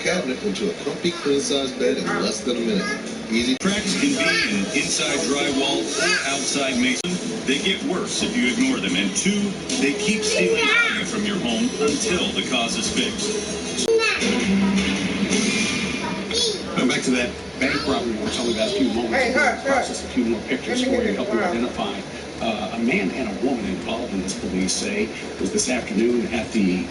cabinet into a comfy queen-size bed in less than a minute. Easy. Cracks can be in inside drywall or outside mason. They get worse if you ignore them. And two, they keep stealing value from your home until the cause is fixed. Going back to that bank robbery, which only got a few moments to process a few more pictures for you to help you identify. A man and a woman involved in this, police say, was this afternoon at the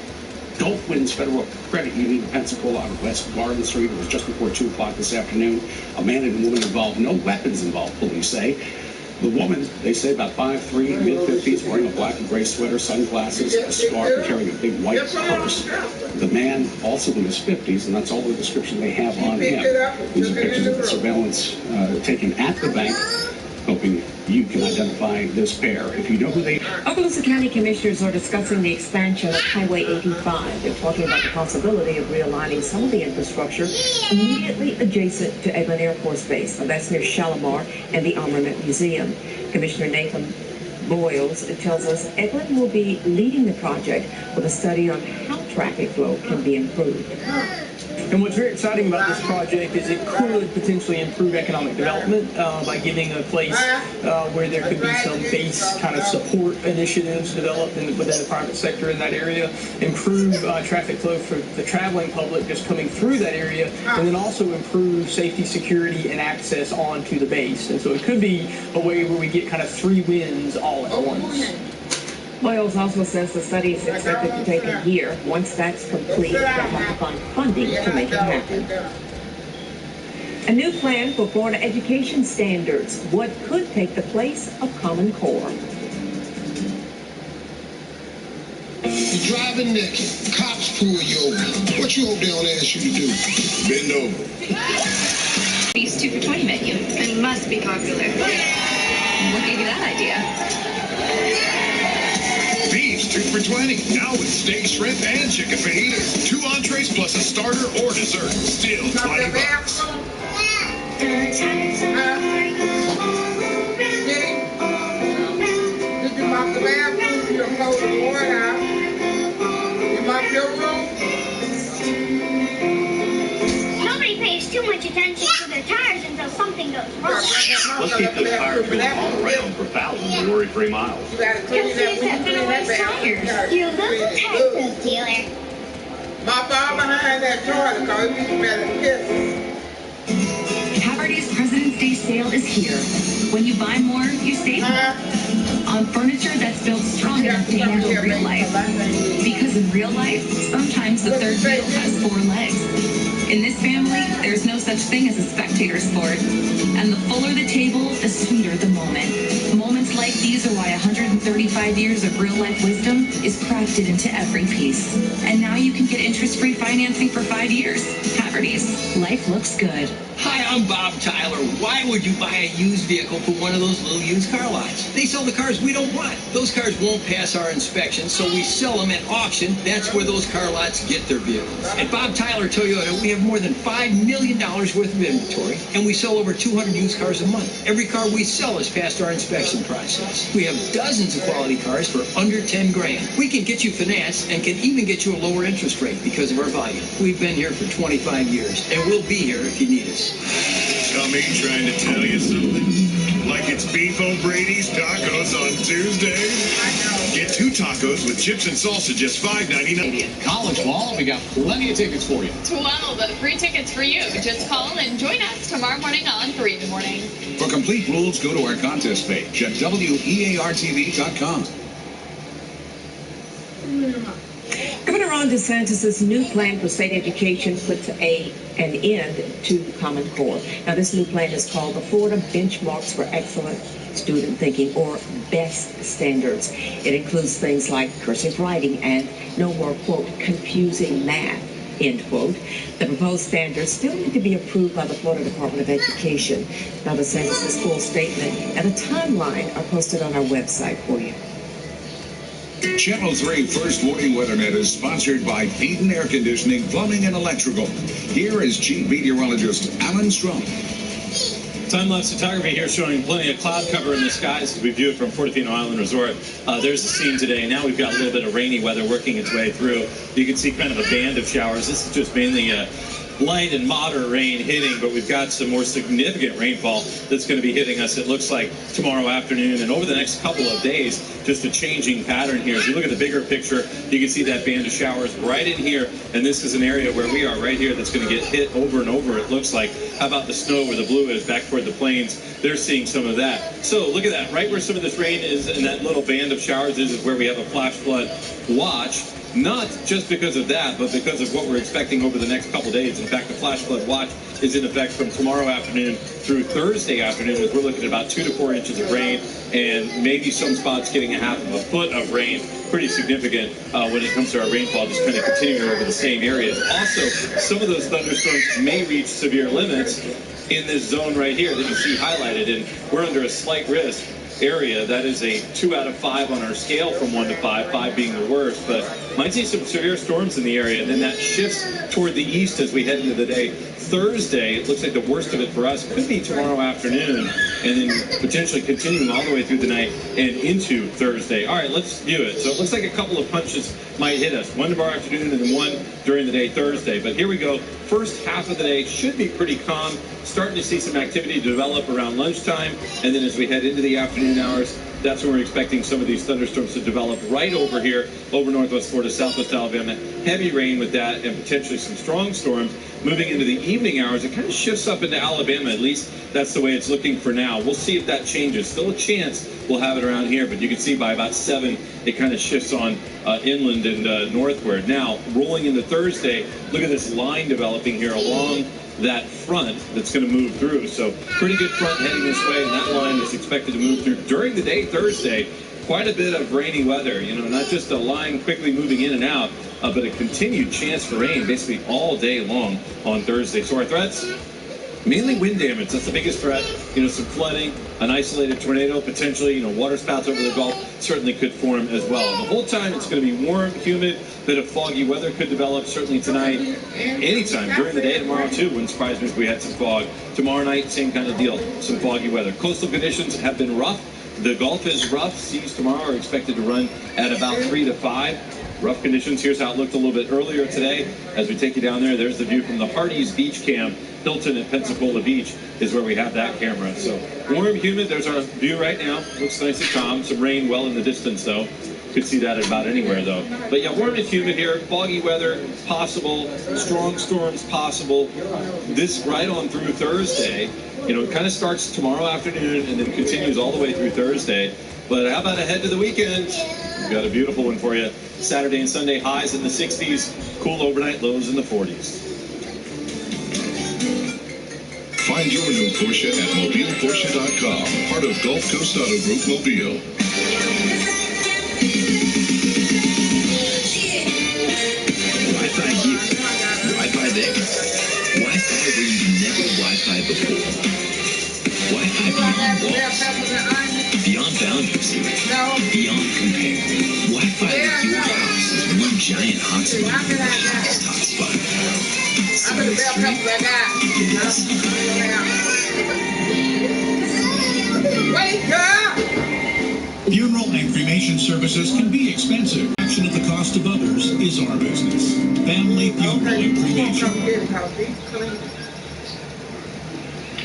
Gulf Winds Federal Credit Union in Pensacola on West Garden Street. It was just before 2 o'clock this afternoon. A man and a woman involved, no weapons involved, police say. The woman, they say about 5'3", mid-50s, wearing a black and gray sweater, sunglasses, a scarf, and carrying a big white purse. The man, also in his 50s, and that's all the description they have on him. These are pictures of the surveillance taken at the bank, hoping you can identify this pair. If you know who they are. Okaloosa County Commissioners are discussing the expansion of Highway 85. They're talking about the possibility of realigning some of the infrastructure immediately adjacent to Eglin Air Force Base. Now, that's near Shalimar and the Armament Museum. Commissioner Nathan Boyles tells us Eglin will be leading the project with a study on how traffic flow can be improved. And what's very exciting about this project is it could potentially improve economic development by giving a place where there could be some base kind of support initiatives developed within the private sector in that area, improve traffic flow for the traveling public just coming through that area, and then also improve safety, security, and access onto the base. And so it could be a way where we get kind of 3 wins all at once. Boyles also says the study is expected to take a year. Once that's complete, they'll have to find funding to make it happen. A new plan for Florida education standards. What could take the place of Common Core? You're driving naked. Cops pull you over. What you hope they don't ask you to do? Bend over. Beef's 2 for $20 menu. It must be popular. What gave you that idea? Beef's 2 for $20. Now with steak, shrimp, and chicken fajitas. 2 entrees plus a starter or dessert. Still $20. Did you mop the bathroom? You close the door out. You mop your room? Nobody pays too much attention to their tires until something goes wrong. Let's keep this tire fuel all around for thousands of worry-free miles. You gotta clean that tires. You're a little tire dealer. Mop all behind that toilet because you better kiss. Haverty's President's Day sale is here. When you buy more, you save more. On furniture that's built strong enough to handle real life. Because in real life, sometimes the third wheel has 4 legs. In this family, there's no such thing as a spectator sport. And the fuller the table, the sweeter the moment. Moments like these are why 135 years of real-life wisdom is crafted into every piece. And now you can get interest-free financing for 5 years. Haverty's. Life looks good. Hi, I'm Bob Tyler. Why would you buy a used vehicle from one of those little used car lots? They sell the cars we don't want. Those cars won't pass our inspection, so we sell them at auction. That's where those car lots get their vehicles. At Bob Tyler Toyota, we have more than $5 million worth of inventory, and we sell over 200 used cars a month. Every car we sell has passed our inspection process. We have dozens of quality cars for under 10 grand. We can get you financed and can even get you a lower interest rate because of our volume. We've been here for 25 years, and we'll be here if you need us. Tommy trying to tell you something? Like it's Beef O'Brady's Tacos on Tuesday? Get 2 tacos with chips and salsa, just $5.99. College ball, we got plenty of tickets for you. 12 free tickets for you. Just call and join us tomorrow morning on 3 in the morning. For complete rules, go to our contest page at WEARTV.com. Governor Ron DeSantis' new plan for state education puts an end to Common Core. Now, this new plan is called the Florida Benchmarks for Excellent Student Thinking, or BEST standards. It includes things like cursive writing and no more, quote, confusing math, end quote. The proposed standards still need to be approved by the Florida Department of Education. Now, DeSantis' full statement and a timeline are posted on our website for you. Channel 3 First Warning WeatherNet is sponsored by Eden Air Conditioning, Plumbing, and Electrical. Here is Chief Meteorologist Alan Strong. Time-lapse photography here showing plenty of cloud cover in the skies as we view it from Portofino Island Resort. There's the scene today. Now we've got a little bit of rainy weather working its way through. You can see kind of a band of showers. This is just mainly light and moderate rain hitting, but we've got some more significant rainfall that's going to be hitting us, it looks like, tomorrow afternoon and over the next couple of days. Just a changing pattern here. If you look at the bigger picture, you can see that band of showers right in here, and this is an area where we are right here that's going to get hit over and over, it looks like. How about the snow where the blue is back toward the plains? They're seeing some of that. So look at that, right where some of this rain is and that little band of showers is where we have a flash flood watch. Not just because of that, but because of what we're expecting over the next couple days. In fact, the flash flood watch is in effect from tomorrow afternoon through Thursday afternoon, as we're looking at about 2 to 4 inches of rain and maybe some spots getting a half of a foot of rain. Pretty significant when it comes to our rainfall, just kind of continuing over the same areas. Also, some of those thunderstorms may reach severe limits in this zone right here that you see highlighted, and we're under a slight risk area. That is a 2 out of 5 on our scale from 1 to 5, 5 being the worst, but might see some severe storms in the area, and then that shifts toward the east as we head into the day. Thursday, it looks like the worst of it for us could be tomorrow afternoon, and then potentially continuing all the way through the night and into Thursday. All right, let's view it. So it looks like a couple of punches might hit us, one tomorrow afternoon and then one during the day Thursday. But here we go. First half of the day should be pretty calm, starting to see some activity develop around lunchtime, and then as we head into the afternoon hours, that's when we're expecting some of these thunderstorms to develop right over here, over northwest Florida, southwest Alabama. Heavy rain with that and potentially some strong storms. Moving into the evening hours, it kind of shifts up into Alabama. At least that's the way it's looking for now. We'll see if that changes. Still a chance we'll have it around here, but you can see by about 7, it kind of shifts on inland and northward. Now, rolling into Thursday, look at this line developing here along that front that's going to move through. So pretty good front heading this way, and that line is expected to move through during the day Thursday. Quite a bit of rainy weather, you know, not just a line quickly moving in and out, but a continued chance for rain basically all day long on Thursday. So our threats, mainly wind damage. That's the biggest threat. You know, some flooding, an isolated tornado, potentially, you know, water spouts over the Gulf certainly could form as well. The whole time it's going to be warm, humid, bit of foggy weather could develop certainly tonight, anytime during the day tomorrow too. Wouldn't surprise me if we had some fog. Tomorrow night, same kind of deal, some foggy weather. Coastal conditions have been rough. The Gulf is rough. Seas tomorrow are expected to run at about 3 to 5. Rough conditions. Here's how it looked a little bit earlier today. As we take you down there, there's the view from the Hardee's Beach Camp. Hilton at Pensacola Beach is where we have that camera. So warm, humid. There's our view right now. Looks nice and calm. Some rain well in the distance, though. Could see that about anywhere, though. But yeah, warm and humid here. Foggy weather possible. Strong storms possible. This right on through Thursday. You know, it kind of starts tomorrow afternoon and then continues all the way through Thursday. But how about ahead to the weekend? We've got a beautiful one for you. Saturday and Sunday highs in the 60s. Cool overnight lows in the 40s. Find your new Porsche at MobilePorsche.com, part of Gulf Coast Auto Group Mobile. Wi-Fi here, Wi-Fi there, Wi-Fi where you never Wi-Fi before. Wi-Fi beyond walls, beyond boundaries, beyond compare. Wi-Fi with your house is one giant hotspot, the hottest hotspot. Silent Street, yes. Wake up! Funeral and cremation services can be expensive. Action at the cost of others is our business. Family Funeral and Cremation.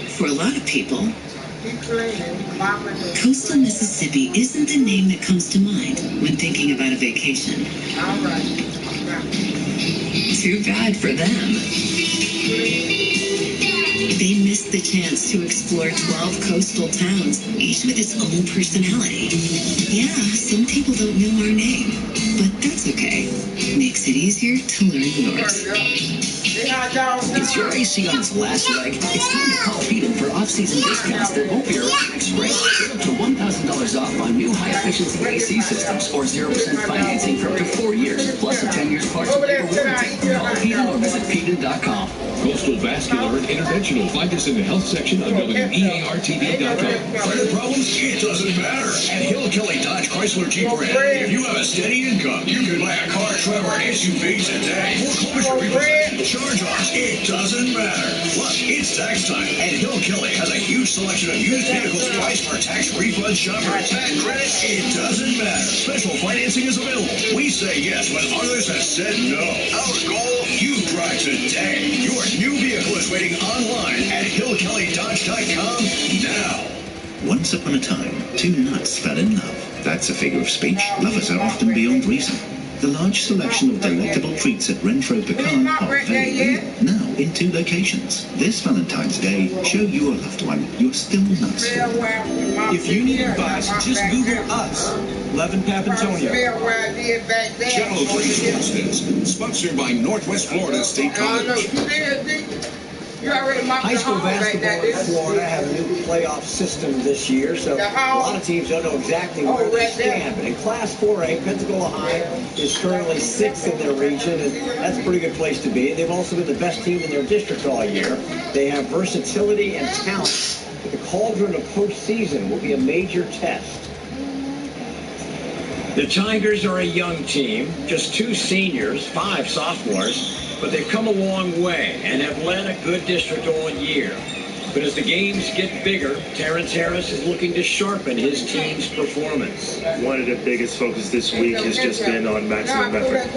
For a lot of people, coastal Mississippi isn't the name that comes to mind when thinking about a vacation. Too bad for them. They missed the chance to explore 12 coastal towns, each with its own personality. Yeah, some people don't know our name, but that's okay. Makes it easier to learn yours. Is your AC on its last leg? It's time to call Peden for off-season discounts that won't be your next rate. Get up to $1,000 off on new high-efficiency AC systems or 0% financing for up to 4 years, plus a 10-year parts and labor warranty. Call Peden or visit Peden.com. Coastal Vascular and Interventional. Find us in the health section on WEARTV.com. Credit problems? It doesn't matter. At Hill Kelly Dodge Chrysler Jeep Ram, if you have a steady income, you can buy a car, truck, or SUV today. Foreclosure, repossession, charge-offs, it doesn't matter. Plus, it's tax time, and Hill Kelly has a huge selection of used vehicles priced for tax refund, shopper, tax credit. It doesn't matter. Special financing is available. We say yes when others have said no. Our goal, you drive today. Your new is waiting online at hillkelly.com now. Once upon a time, two nuts fell in love. That's a figure of speech. Lovers are often beyond reason. The large selection of delectable treats at Renfro Pecan are very real. Now in 2 locations. This Valentine's Day, show your loved one you're still nuts for. If you need advice, just Google us. Levin Papantonio. Channel 3 Sports, sponsored by Northwest Florida State College. High school basketball in Florida have a new playoff system this year, so a lot of teams don't know exactly where they stand. But in Class 4A, Pensacola High is currently 6th in their region, and that's a pretty good place to be. They've also been the best team in their district all year. They have versatility and talent, but the cauldron of postseason will be a major test. The Tigers are a young team, just 2 seniors, 5 sophomores, but they've come a long way and have led a good district all year. But as the games get bigger, Terrence Harris is looking to sharpen his team's performance. One of the biggest focus this week has just been on maximum effort.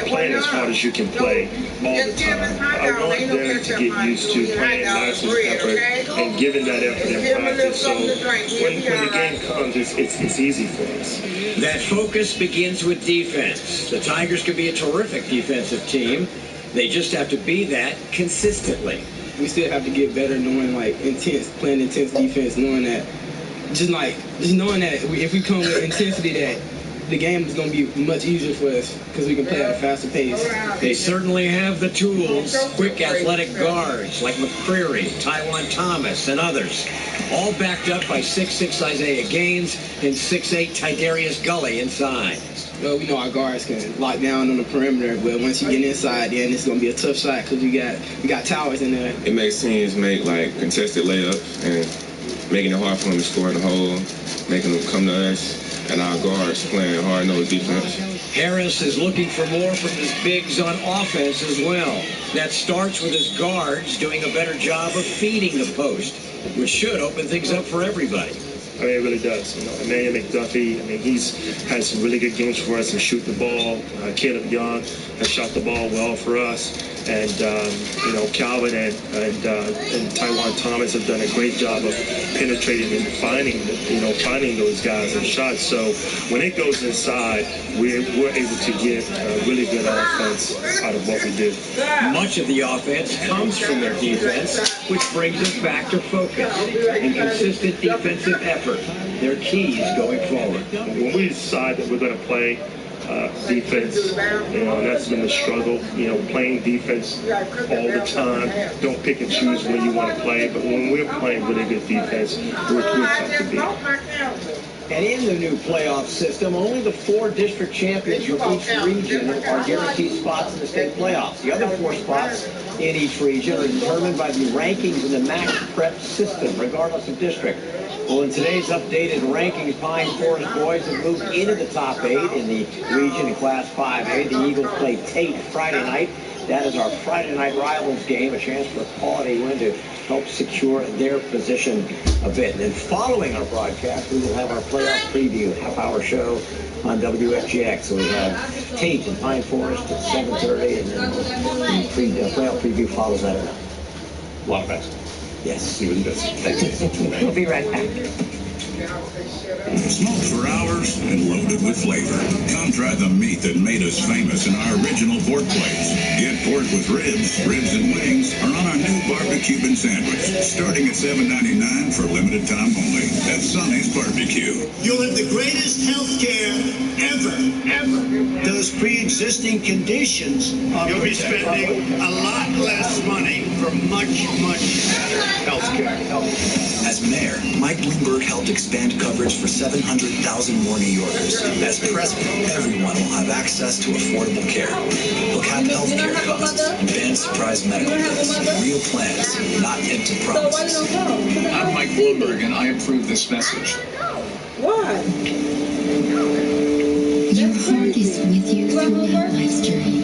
Playing as hard as you can play all the time. I want them to get used to playing maximum effort and giving that effort in practice. So when the game comes, it's easy for us. That focus begins with defense. The Tigers could be a terrific defensive team. They just have to be that consistently. We still have to get better knowing, like, playing intense defense, knowing that, just knowing that if we come with intensity, that the game is going to be much easier for us because we can play at a faster pace. They certainly have the tools. Quick athletic guards like McCreary, Taiwan Thomas, and others. All backed up by 6'6" Isaiah Gaines and 6'8" Tidarius Gully inside. Well, we know our guards can lock down on the perimeter, but once you get inside, then it's going to be a tough shot because we got towers in there. It makes teams make, like, contested layups and making it hard for them to score in the hole, making them come to us, and our guards playing hard-nosed defense. Harris is looking for more from his bigs on offense as well. That starts with his guards doing a better job of feeding the post, which should open things up for everybody. I mean, it really does. Emmanuel McDuffie, he's had some really good games for us and shoot the ball. Caleb Young has shot the ball well for us. And, Calvin and Taiwan Thomas have done a great job of penetrating and finding those guys and shots. So when it goes inside, we're able to get really good offense out of what we do. Much of the offense comes from their defense, which brings us back to focus and consistent defensive effort. Their keys going forward. When we decide that we're going to play defense, that's been the struggle. Playing defense all the time. Don't pick and choose when you want to play, but when we're playing really good defense, we're tough to beat. And in the new playoff system, only the 4 district champions from each region are guaranteed spots in the state playoffs. The other 4 spots in each region are determined by the rankings in the max prep system, regardless of district. Well, in today's updated rankings, Pine Forest boys have moved into the top 8 in the region in Class 5A. The Eagles play Tate Friday night. That is our Friday night rivals game, a chance for a quality win to help secure their position a bit. And then following our broadcast, we will have our playoff preview, half-hour show on WFGX. So we have Tate and Pine Forest at 7:30, and then the playoff preview follows that around. A lot of basketball. Yes. He really does. Thank you. We'll be right back. Smoked for hours and loaded with flavor. Come try the meat that made us famous in our original pork plates. Get pork with ribs and wings, or on our new barbecue and sandwich, starting at $7.99 for limited time only. That's Sonny's Barbecue. You'll have the greatest health care ever. Those pre-existing conditions, you'll be spending a lot less money for much, much better health care. As mayor, Mike Bloomberg helped expand coverage for 700,000 more New Yorkers. As president, everyone will have access to affordable care. Look cap health care costs, ban surprise medical bills, real plans, not empty promises. I'm Mike Bloomberg, and I approve this message. Why? Your heart is with you throughout life's journey.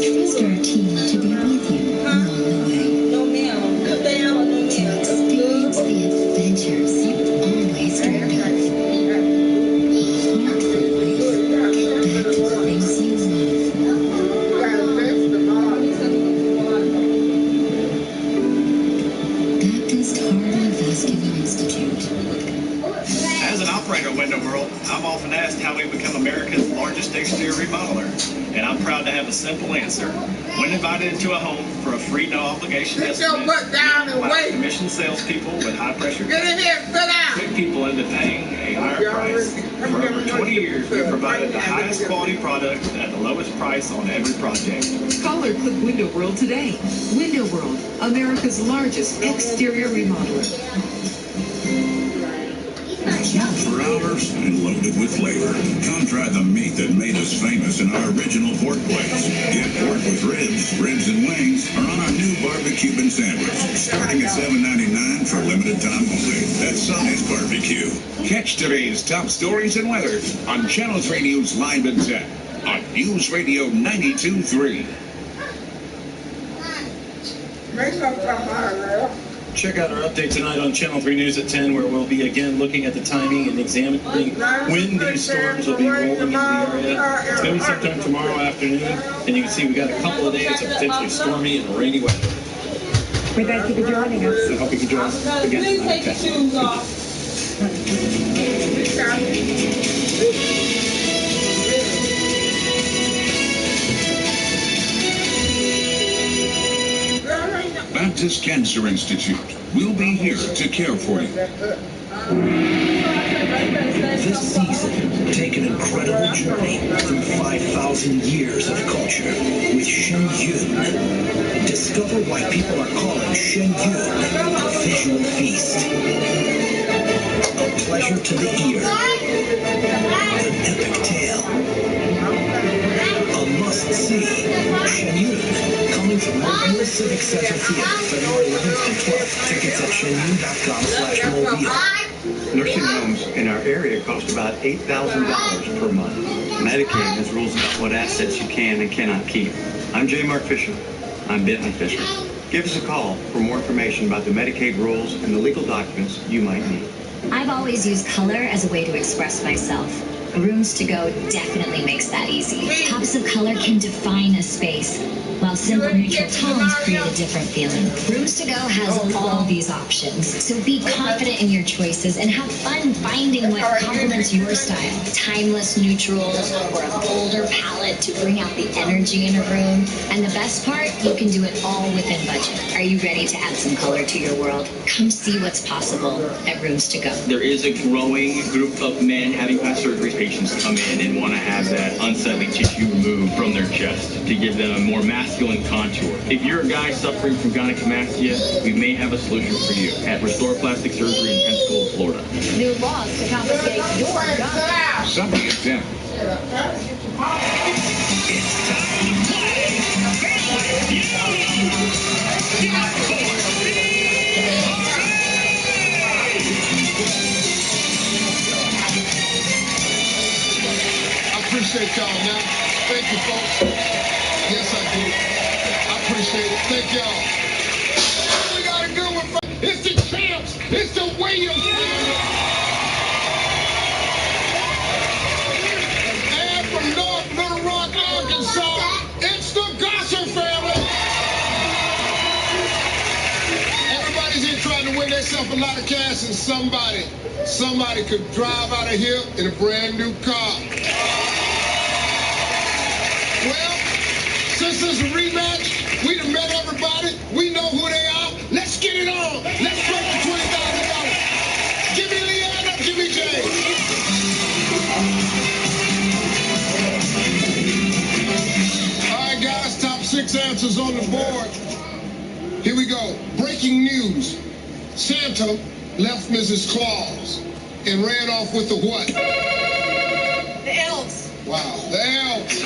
Trust our team to be with you along the way. To experience the adventures you've always dreamed of. A heart for life. Get back to the things you love. have a simple answer. When invited into a home for a free, no-obligation Sit your estimate, butt down and wait. commissioned salespeople with high-pressure Get in here, sit down. trick people into paying a higher price. For over 20 years, we've provided the highest quality product at the lowest price on every project. Call or click Window World today. Window World, America's largest exterior remodeler. Smoked for hours and loaded with flavor. Come try the meat that made us famous in our original pork place. Get pork with ribs, ribs and wings, or on our new barbecue sandwich, starting at $7.99 for limited time only. That's Size Barbecue. Catch today's top stories and weather on Channel 3 News Live and 10 on News Radio 92.3. Make some girl. Check out our update tonight on Channel 3 News at 10, where we'll be again looking at the timing and examining when these storms will be rolling into the area. It's going to be sometime tomorrow afternoon, and you can see we've got a couple of days of potentially stormy and rainy weather. We thank you for joining us. I hope you can join us again Please tonight. take your shoes off. Baptist Cancer Institute. We'll be here to care for you. This season, take an incredible journey through 5,000 years of culture with Shen Yun. Discover why people are calling Shen Yun a visual feast. A pleasure to the ear. An epic tale. A must-see. Shen Yun, coming to Mobile Civic Center Theater, February 11th and 12th. Tickets at shenyun.com/mobile. Nursing homes in our area cost about $8,000 per month. Medicaid has rules about what assets you can and cannot keep. I'm J. Mark Fisher. I'm Bentley Fisher. Give us a call for more information about the Medicaid rules and the legal documents you might need. I've always used color as a way to express myself. Rooms to Go definitely makes that easy. Pops of color can define a space, while simple neutral tones create a different feeling. Rooms to Go has all these options, so be confident in your choices and have fun finding what complements your style. Timeless neutrals or a bolder palette to bring out the energy in a room. And the best part, you can do it all within budget. Are you ready to add some color to your world? Come see what's possible at Rooms to Go. There is a growing group of men having plastic surgery patients come in and want to have that unsettling tissue removed from their chest to give them a more masculine contour. If you're a guy suffering from gynecomastia, we may have a solution for you at Restore Plastic Surgery in Pensacola, Florida. New laws to confiscate your gun. Sunday at 10. Appreciate y'all now. Thank you, folks. Yes, I do. I appreciate it. Thank y'all. We got a good one. It's the champs. It's the Williams. And from North Little Rock, Arkansas, it's the Gosser family. Everybody's here trying to win themselves a lot of cash, and somebody could drive out of here in a brand new car. Well, since it's a rematch, we done met everybody. We know who they are. Let's get it on. Let's break the $20,000. Jimmy Leanna, Jimmy J. All right, guys, top 6 answers on the board. Here we go. Breaking news. Santa left Mrs. Claus and ran off with the what? The elves. Wow, the elves.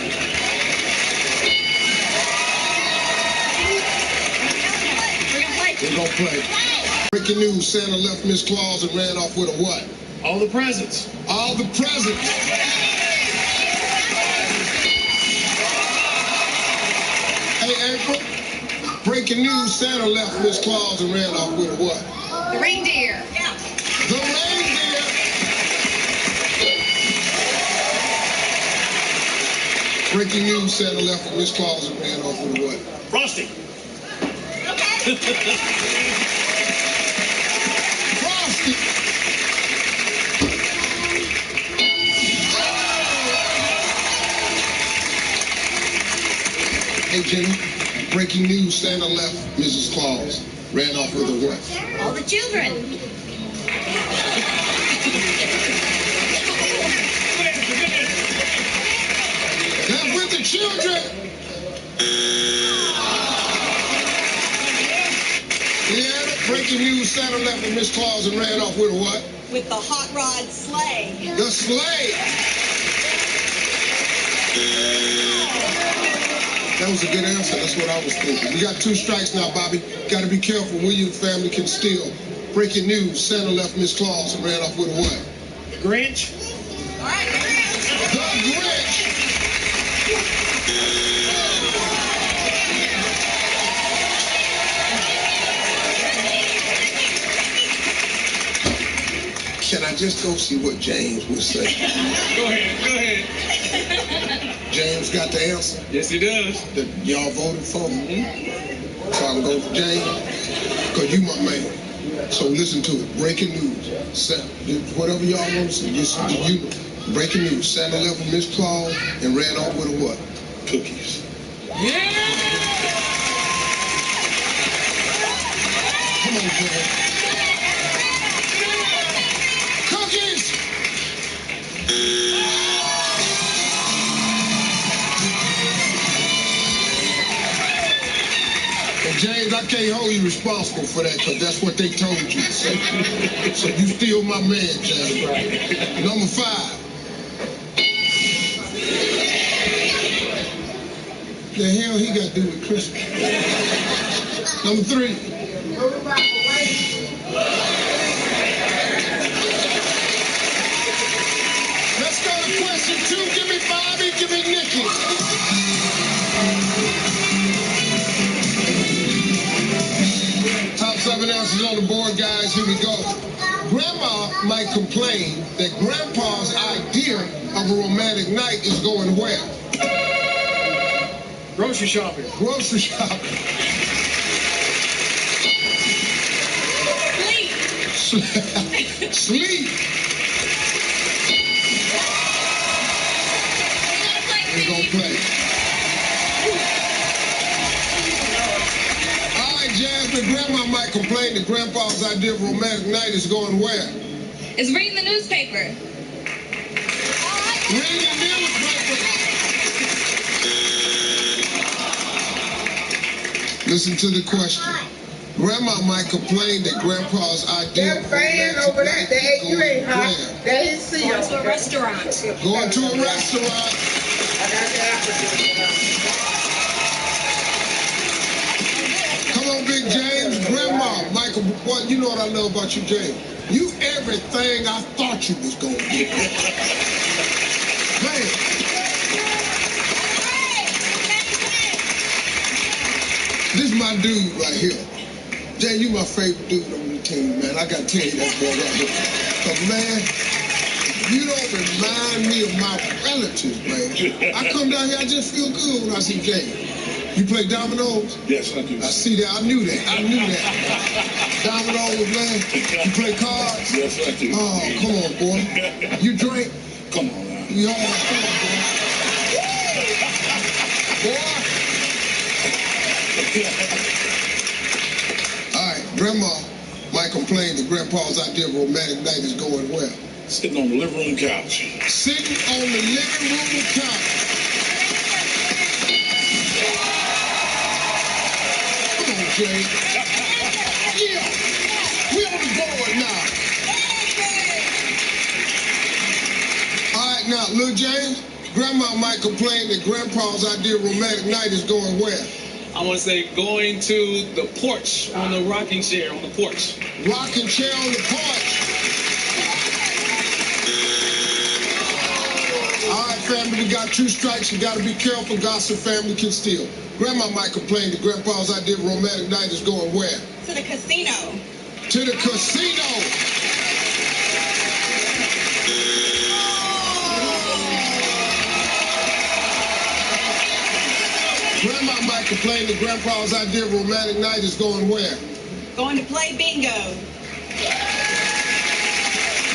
We're gonna play. Breaking news, Santa left Miss Claus and ran off with a what? All the presents. All the presents. Hey, April. Breaking news, Santa left Miss Claus and ran off with a what? The reindeer. Yeah. The reindeer. Breaking news, Santa left with Miss Claus and ran off with a what? Frosty. Frosty. Hey, Jenny, breaking news, Santa left Mrs. Claus. Ran off with her what? All the children. Left with the children. Yeah, breaking news, Santa left with Miss Claus and ran off with a what? With the hot rod sleigh. The sleigh. That was a good answer. That's what I was thinking. You got 2 strikes now, Bobby. Got to be careful. William family can steal. Breaking news, Santa left Miss Claus and ran off with a what? The Grinch. The Grinch. Can I just go see what James would say? Go ahead. James got the answer. Yes, he does. That y'all voted for. So I can go to James, because you my man. So listen to it. Breaking news. Whatever y'all want to say, listen to you. Breaking news. Santa left with Miss Claus and ran off with a what? Cookies. Yeah! Come on, James. Cookies! And James, I can't hold you responsible for that because that's what they told you to say. So you still my man, James. Number 5. The hell he got to do with Christmas? Number 3. Let's go to question 2. Give me Bobby, give me Nikki. Top 7 answers on the board, guys. Here we go. Grandma might complain that Grandpa's idea of a romantic night is going where? Grocery shopping. Grocery shopping. Sleep. Sleep. We're going to play. All right, Jasmine, Grandma might complain that Grandpa's idea of a romantic night is going where? Is reading the newspaper. Reading the newspaper. Listen to the question. Grandma might complain that Grandpa's idea of a romantic over there, night they is ain't you going ain't hot. where? They ain't see you. Going to a restaurant. Going to a restaurant. Come on, Big James. Grandma, Michael, what you know what I love about you, James? You everything I thought you was gonna get. Man. This is my dude right here. Jay, you my favorite dude on the team, man. I gotta tell you that, boy, right here. Cause, man, you don't remind me of my relatives, man. I come down here, I just feel good when I see Jay. You play dominoes? Yes, I do. I see that. I knew that. Dominoes, man. You play cards? Yes, I do. Oh, come on, boy. You drink? Come on, now. Yeah, come on, boy. All right, Grandma might complain that Grandpa's idea of a romantic night is going where? Sitting on the living room couch. Sitting on the living room couch. Come on, Jay. Yeah, we on the board now. All right, now, Lil James, Grandma might complain that Grandpa's idea of romantic night is going where? I want to say going to the porch on the rocking chair on the porch. Rocking chair on the porch. All right, family, we got 2 strikes. You got to be careful. Gossip family can steal. Grandma might complain that Grandpa's idea of romantic night is going where? To the casino. To the casino. Grandma might complain that Grandpa's idea of romantic night is going where? Going to play bingo.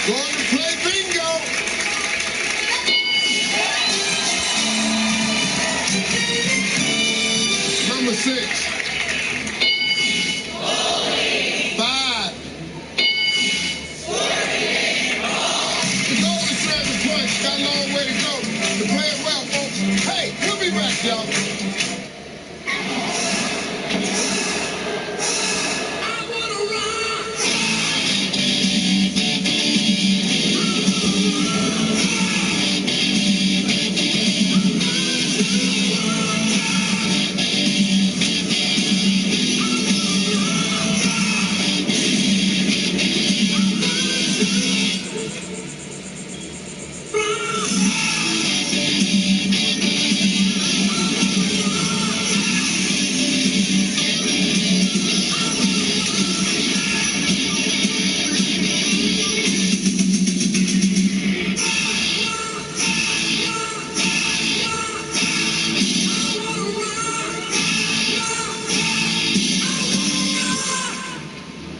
Going to play bingo. 6. 5. The goal is transit points. Got a long way to go to play it well, folks. Hey, we'll be back, y'all.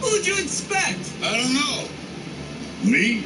Who'd you expect? I don't know. Me?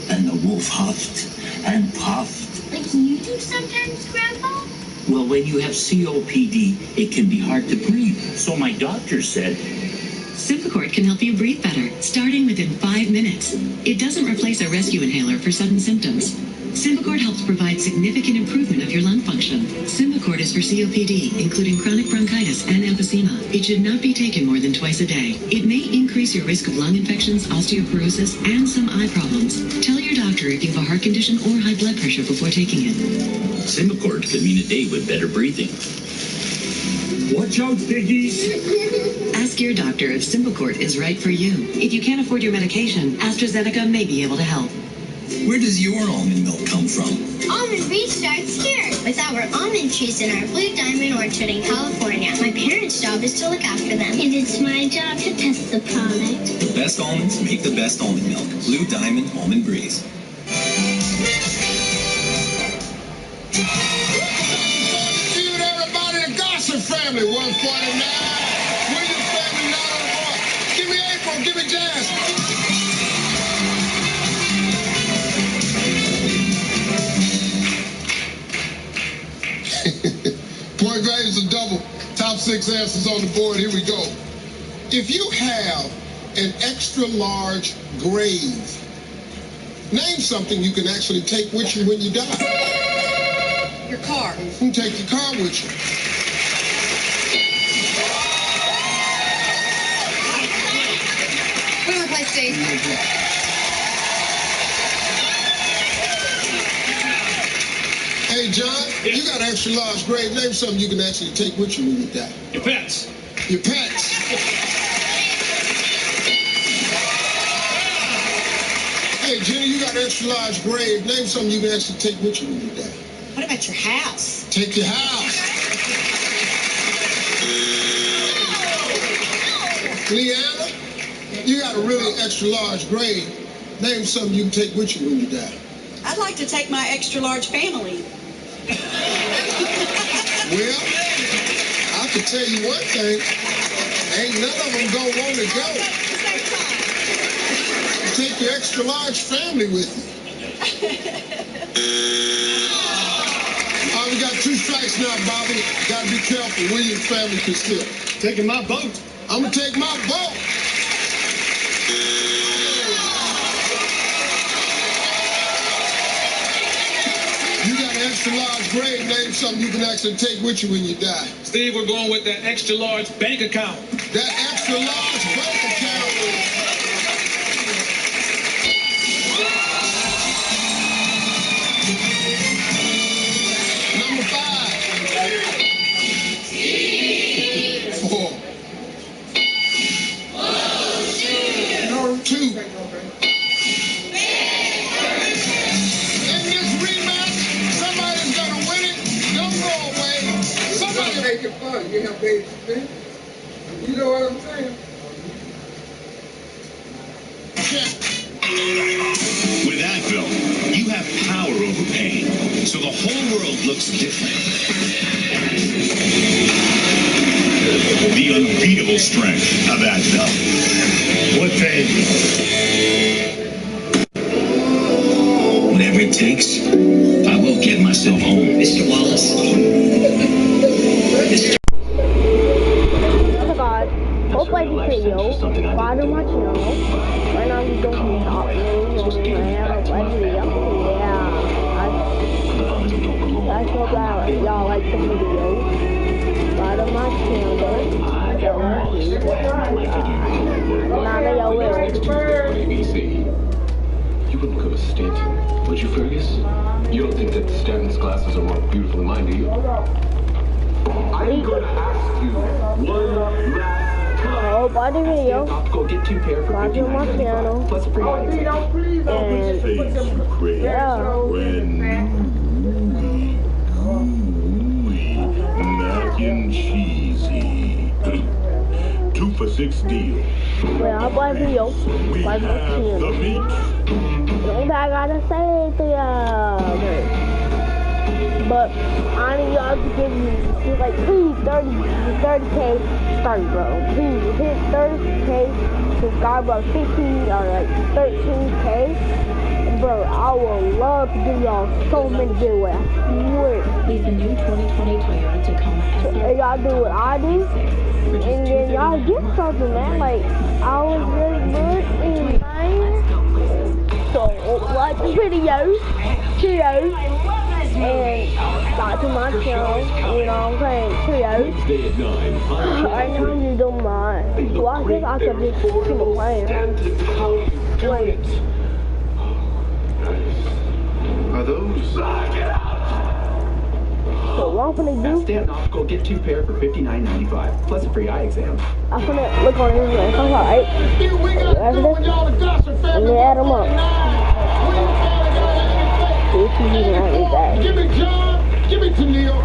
And the wolf huffed and puffed. Like you do sometimes, Grandpa? Well, when you have COPD, it can be hard to breathe. So my doctor said, Sympacort can help you breathe better, starting within 5 minutes. It doesn't replace a rescue inhaler for sudden symptoms. Sympacort helps provide significant improvement of your lung function. Sympacort is for COPD, including chronic bronchitis and emphysema. It should not be taken more than twice a day. It may increase your risk of lung infections, osteoporosis, and some eye problems. Tell your doctor if you have a heart condition or high blood pressure before taking it. Sympacort could mean a day with better breathing. Watch out, piggies. Ask your doctor if Sympacort is right for you. If you can't afford your medication, AstraZeneca may be able to help. Where does your almond milk come from? Almond Breeze starts here with our almond trees in our Blue Diamond Orchard in California. My parents' job is to look after them. And it's my job to test the product. The best almonds make the best almond milk. Blue Diamond Almond Breeze. Everybody, the Gossip family, 149. Williams family, not on the board. Give me April, give me Jazz. Point values are double. Top 6 answers on the board. Here we go. If you have an extra large grave, name something you can actually take with you when you die. Your car. You can take your car with you. Put it in place, Steve. Hey, John, you got an extra large grave. Name something you can actually take with you when you die. Your pets. Your pets. Hey, Jenny, you got an extra large grave. Name something you can actually take with you when you die. What about your house? Take your house. Leanna, you got a really extra large grave. Name something you can take with you when you die. I'd like to take my extra large family. Well, I can tell you one thing. Ain't none of them gonna want to go. Take your extra large family with you. We got 2 strikes now, Bobby. Gotta be careful. Williams family can still. Taking my boat. I'm gonna take my boat. You got an extra large grave. Name something you can actually take with you when you die. Steve, we're going with that extra large bank account. That extra large bank account. Number 5. 4. 2. In this rematch, somebody's gonna win it. Don't go away. Somebody make it fun. You have baby spin. You know what I'm saying? With Advil, you have power over pain, so the whole world looks different. The unbeatable strength of Advil. What pain? takes, I will get myself home. Mr. Wallace. Oh my god. Hope I did video. Follow my channel. Right now we don't need top news on my video. Yeah. I hope y'all like the video. Follow my channel. YBC. You wouldn't go to Stanton, would you, Fergus? You don't think that Stanton's glasses are more beautiful than mine, do you? I'm gonna ask you one last time. Oh, body video. Go get 2 pair for $59.95 plus a free item. Yeah. Mac and cheesy. 2 for $6 deal. Well, I'll buy video. Buy the meat. Don't I gotta say to ya. But I need y'all to give me, like, please, 30K start, bro. Please, hit 30K subscribe, bro. 15 or like 13K. Bro, I would love to give y'all so many giveaways. I swear. Leave the new 2020 Toyota Tacoma. So, y'all do what I do, and then y'all get something, man. Like, I was really good in mine. So, like the videos, cheers, and back to my channel, you know what I'm saying, cheers. Right now, you don't mind. Well, I guess I could just keep playing. Wait. Are those? So what I'm gonna do? Stand off. Go get 2 pair for $59.95 plus a free eye exam. I'm gonna look on his list. I'm alright. After this, and then add them up. See if he's even right with that. Give it, John. Give it to Neil.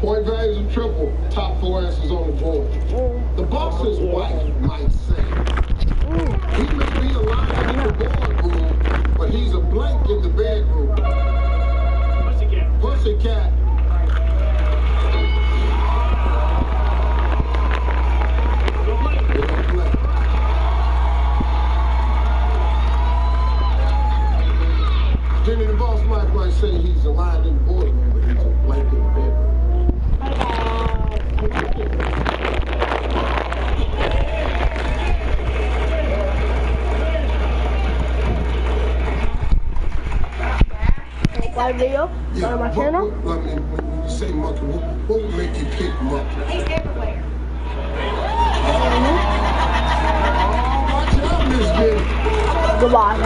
Point values of triple, top 4 answers on the board. The boss's wife might say, he may be a lion in the boardroom, but he's a blank in the bedroom. Pussycat. Jenny the boss wife might say he's a lion in the boardroom, but he's a blank in the bedroom. Like video on my channel. When you say monkey, what would make you pick monkey? He's everywhere. Goodbye.